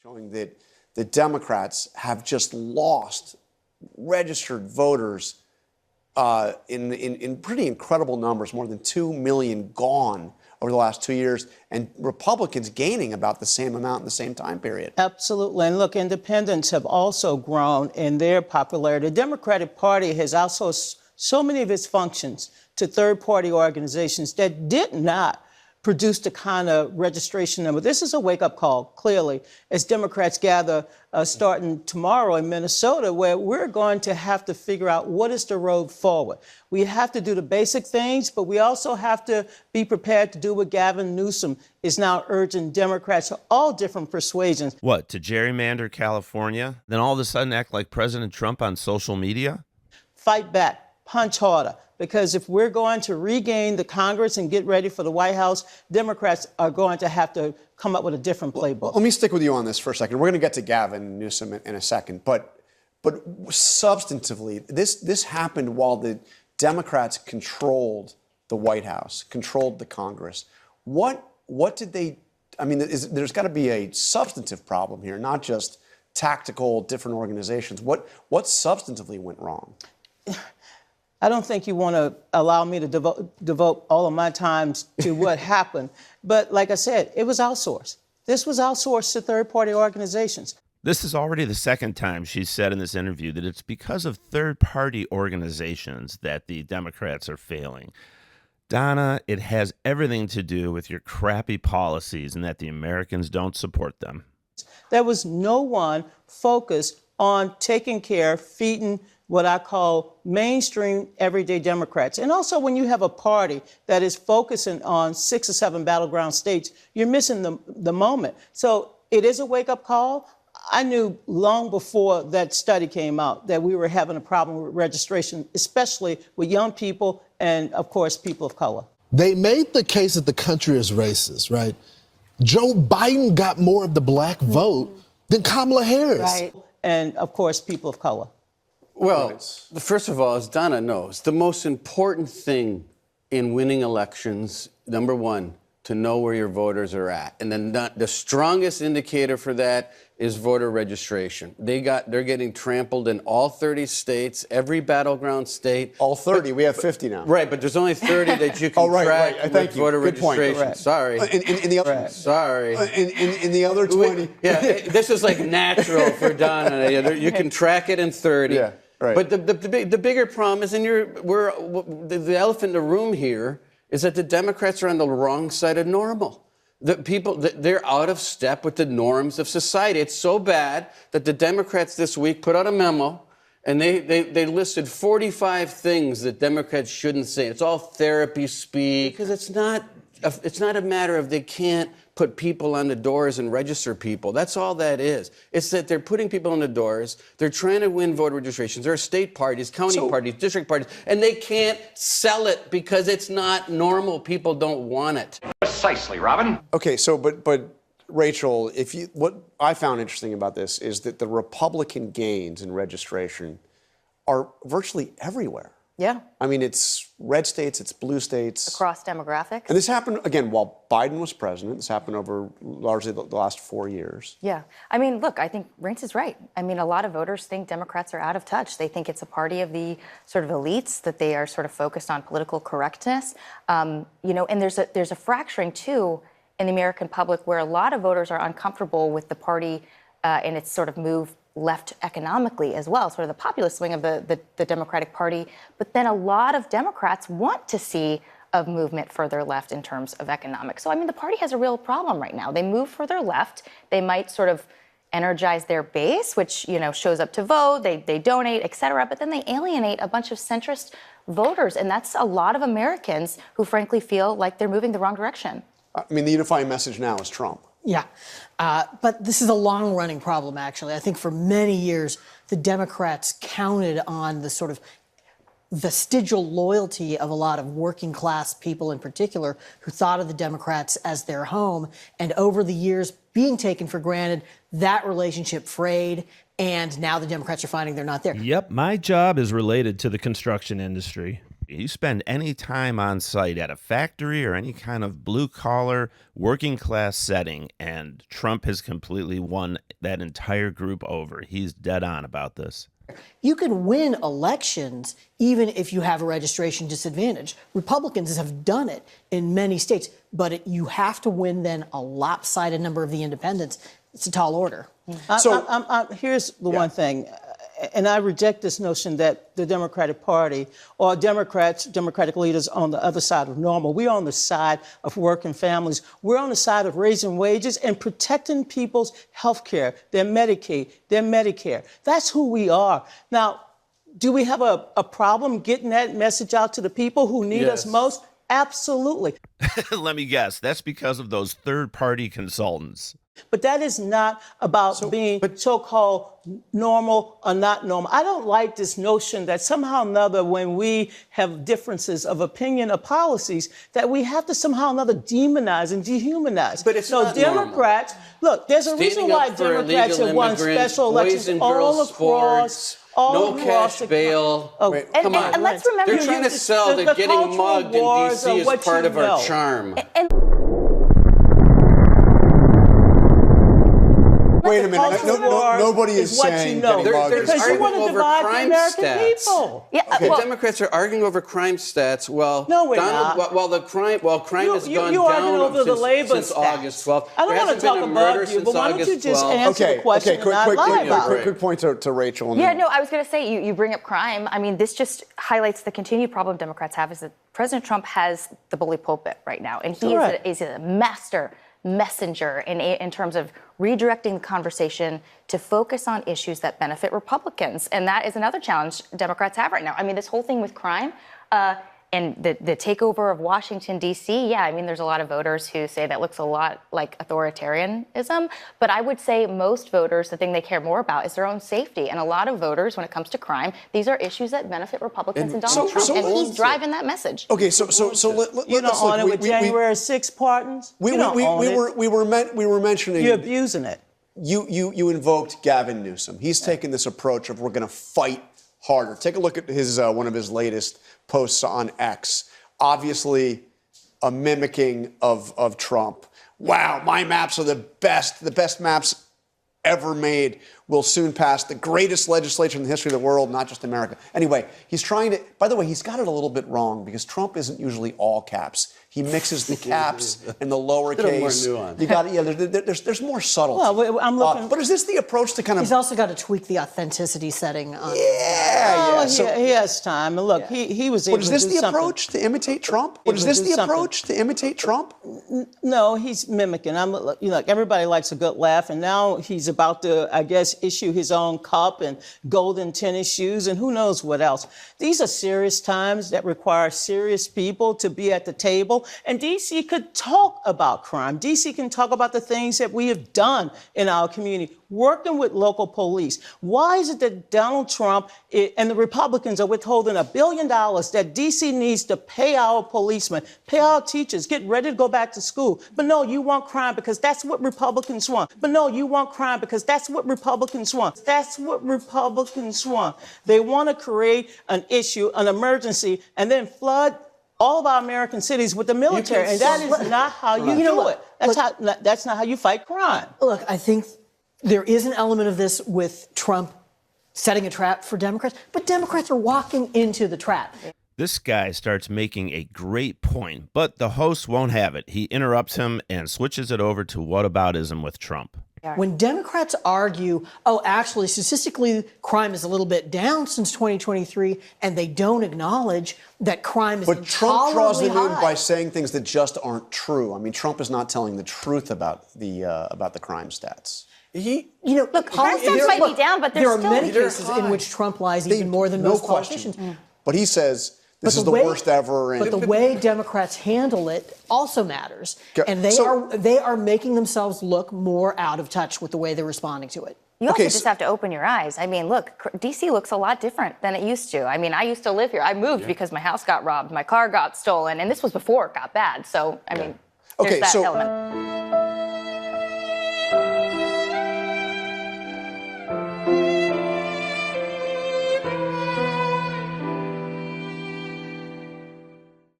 showing that the Democrats have just lost registered voters in pretty incredible numbers, more than 2 million gone over the last 2 years, and Republicans gaining about the same amount in the same time period. Absolutely. And look, independents have also grown in their popularity. The Democratic Party has outsourced so many of its functions to third-party organizations that did not produce the kind of registration number. This is a wake-up call, clearly, as Democrats gather starting tomorrow in Minnesota, where we're going to have to figure out what is the road forward. We have to do the basic things, but we also have to be prepared to do what Gavin Newsom is now urging Democrats of all different persuasions. What, to gerrymander California? Then all of a sudden act like President Trump on social media? Fight back, punch harder. Because if we're going to regain the Congress and get ready for the White House, Democrats are going to have to come up with a different playbook. Let me stick with you on this for a second. We're going to get to Gavin Newsom in a second. But substantively, this happened while the Democrats controlled the White House, controlled the Congress. What did they, I mean, there's got to be a substantive problem here, not just tactical, different organizations. What substantively went wrong? I don't think you want to allow me to devote all of my time to what happened. But like I said, it was outsourced. This was outsourced to third-party organizations. This is already the second time she's said in this interview that it's because of third-party organizations that the Democrats are failing. Donna, it has everything to do with your crappy policies and that the Americans don't support them. There was no one focused on taking care, feeding what I call mainstream everyday Democrats. And also when you have a party that is focusing on 6 or 7 battleground states, you're missing the moment. So it is a wake-up call. I knew long before that study came out that we were having a problem with registration, especially with young people and, of course, people of color. They made the case that the country is racist, right? Joe Biden got more of the black vote than Kamala Harris. Right. And, of course, people of color. Well, first of all, as Donna knows, the most important thing in winning elections, number one, to know where your voters are at. And then the strongest indicator for that is voter registration. They're getting trampled in all 30 states, every battleground state. All 30, we have 50 now. Right, but there's only 30 that you can track with voter registration. Point. Sorry. In the other, Sorry. In the other 20. Yeah, this is like natural for Donna. You can track it in 30. Yeah. Right. But the bigger problem is, the elephant in the room here is that the Democrats are on the wrong side of normal. They're out of step with the norms of society. It's so bad that the Democrats this week put out a memo and they listed 45 things that Democrats shouldn't say. It's all therapy speak. Because it's not a matter of they can't put people on the doors and register people. That's all that is. It's that they're putting people on the doors. They're trying to win voter registrations. There are state parties, county parties, district parties, and they can't sell it because it's not normal. People don't want it. Precisely, Robin. Okay, so but Rachel, what I found interesting about this is that the Republican gains in registration are virtually everywhere. Yeah. I mean, it's red states, it's blue states. Across demographics. And this happened, again, while Biden was president. This happened over largely the last 4 years. Yeah. I mean, look, I think Reince is right. I mean, a lot of voters think Democrats are out of touch. They think it's a party of the sort of elites, that they are sort of focused on political correctness. And there's a fracturing, too, in the American public where a lot of voters are uncomfortable with the party and its sort of move left economically as well, sort of the populist wing of the Democratic Party. But then a lot of Democrats want to see a movement further left in terms of economics. So, I mean, the party has a real problem right now. They move further left. They might sort of energize their base, which, shows up to vote. They donate, et cetera. But then they alienate a bunch of centrist voters. And that's a lot of Americans who, frankly, feel like they're moving the wrong direction. I mean, the unifying message now is Trump. Yeah, but this is a long-running problem, actually. I think for many years, the Democrats counted on the sort of vestigial loyalty of a lot of working-class people in particular who thought of the Democrats as their home. And over the years, being taken for granted, that relationship frayed, and now the Democrats are finding they're not there. Yep, my job is related to the construction industry. You spend any time on site at a factory or any kind of blue-collar, working-class setting, and Trump has completely won that entire group over. He's dead on about this. You can win elections even if you have a registration disadvantage. Republicans have done it in many states, but you have to win then a lopsided number of the independents. It's a tall order. So here's the one thing, and I reject this notion that the Democratic Party or Democratic leaders on the other side of normal. We're on the side of working families. We're on the side of raising wages and protecting people's health care, their Medicaid, their Medicare. That's who we are. Now, do we have a problem getting that message out to the people who need us most? Absolutely. Let me guess. That's because of those third-party consultants. But that is not about being so-called normal or not normal. I don't like this notion that somehow or another, when we have differences of opinion or policies, that we have to somehow or another demonize and dehumanize. But it's not Democrats, look, there's a reason why Democrats have won special elections all across. No cash bail. Come on. And let's remember, they're trying to sell that getting mugged in D.C. is part of our charm. Wait a minute. Nobody is saying getting mugged. Because you want to divide the American people. Yeah, the Democrats are arguing over crime stats. Well, no, we're not. Crime has gone you're arguing down over the labor since stats. August 12th. I don't want to talk about you, but why don't you just answer the question and not lie about it? Quick point to Rachel. Yeah, no, I was going to say, you bring up crime. I mean, this just highlights the continued problem Democrats have is that President Trump has the bully pulpit right now, and he is a master messenger in terms of redirecting the conversation to focus on issues that benefit Republicans. And that is another challenge Democrats have right now. I mean, this whole thing with crime and the takeover of Washington, D.C., yeah, I mean, there's a lot of voters who say that looks a lot like authoritarianism. But I would say most voters, the thing they care more about is their own safety. And a lot of voters, when it comes to crime, these are issues that benefit Republicans and Donald Trump. And he's driving that message. Okay, so you don't own it with January 6 pardons? We were mentioning. You're abusing it. You invoked Gavin Newsom. He's taken this approach of we're going to fight harder. Take a look at his one of his latest posts on X. Obviously, a mimicking of Trump. Wow, my maps are the best maps ever made. Will soon pass the greatest legislation in the history of the world, not just America. Anyway, he's trying to, by the way, he's got it a little bit wrong because Trump isn't usually all caps. He mixes the caps and the lowercase. You got it. There's more subtlety. Well, I'm looking. But is this the approach to kind of? He's also got to tweak the authenticity setting on. He has time. And look, he was able to do something. But is this the approach to imitate Trump? But is this the approach to imitate Trump? No, he's mimicking. Everybody likes a good laugh, and now he's about to, I guess, issue his own cup and golden tennis shoes and who knows what else. These are serious times that require serious people to be at the table. And D.C. could talk about crime. D.C. can talk about the things that we have done in our community, working with local police. Why is it that Donald Trump and the Republicans are withholding $1 billion that D.C. needs to pay our policemen, pay our teachers, get ready to go back to school? But no, you want crime because that's what Republicans want. But no, you want crime because that's what Republicans want. That's what Republicans want. They want to create an issue, an emergency, and then flood all of our American cities with the military. And that is not how you do it. That's not how you fight crime. Look, I think there is an element of this with Trump setting a trap for Democrats, but Democrats are walking into the trap. This guy starts making a great point, but the host won't have it. He interrupts him and switches it over to whataboutism with Trump. When Democrats argue, actually, statistically, crime is a little bit down since 2023, and they don't acknowledge that crime is But Trump draws it high. in by saying things that just aren't true. I mean, Trump is not telling the truth about the crime stats. Look, crime stats might be down, but there are still many cases in which Trump lies even more than most politicians. But he says this is the worst ever. But the way Democrats handle it also matters, and they are making themselves look more out of touch with the way they're responding to it. You also just have to open your eyes. I mean, look, D.C. looks a lot different than it used to. I mean, I used to live here. I moved because my house got robbed, my car got stolen, and this was before it got bad. So, I mean, there's that element.